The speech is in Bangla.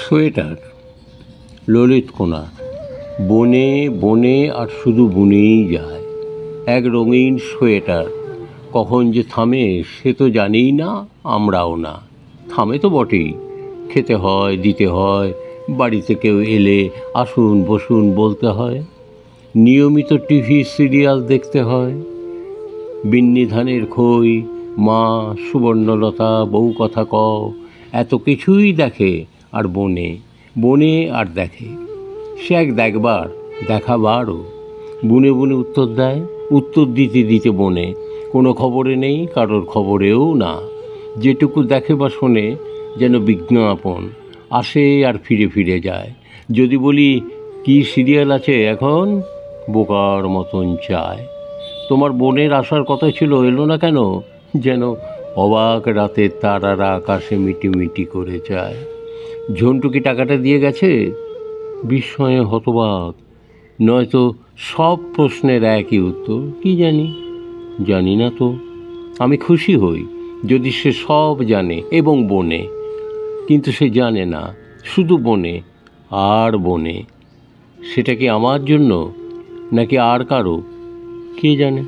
সোয়েটার। ললিত কোনা। বনে বনে আর শুধু বুনেই যায়। এক রঙিন সোয়েটার কখন যে থামে সে তো জানিই না, আমরাও না। থামে তো বটেই, খেতে হয়, দিতে হয়, বাড়িতে কেউ এলে আসুন বসুন বলতে হয়, নিয়মিত টিভি সিরিয়াল দেখতে হয়। বিন্নি ধানের খই, মা, সুবর্ণলতা, বউ কথা কও, এত কিছুই দেখে। আর বনে বনে আর দেখে। সে এক দেখবার, দেখাবারও। বুনে বুনে উত্তর দেয়, উত্তর দিতে দিতে বনে। কোনো খবরে নেই, কারোর খবরেও না। যেটুকু দেখে বা শোনে যেন বিজ্ঞাপন, আসে আর ফিরে ফিরে যায়। যদি বলি কী সিরিয়াল আছে এখন, বোকার মতন চায়। তোমার বোনের আসার কথা ছিল, এলো না কেন? যেন অবাক রাতের তারারা আকাশে মিটিমিটি করে যায়। ঝন্টু কি টাকাটা দিয়ে গেছে? বিস্ময়ে হতবাক। নয়তো সব প্রশ্নের একই উত্তর, কি জানি, জানি না তো। আমি খুশি হই যদি সে সব জানে এবং বনে, কিন্তু সে জানে না, শুধু বনে আর বনে। সেটা কি আমার জন্য নাকি আর কারো, কে জানে।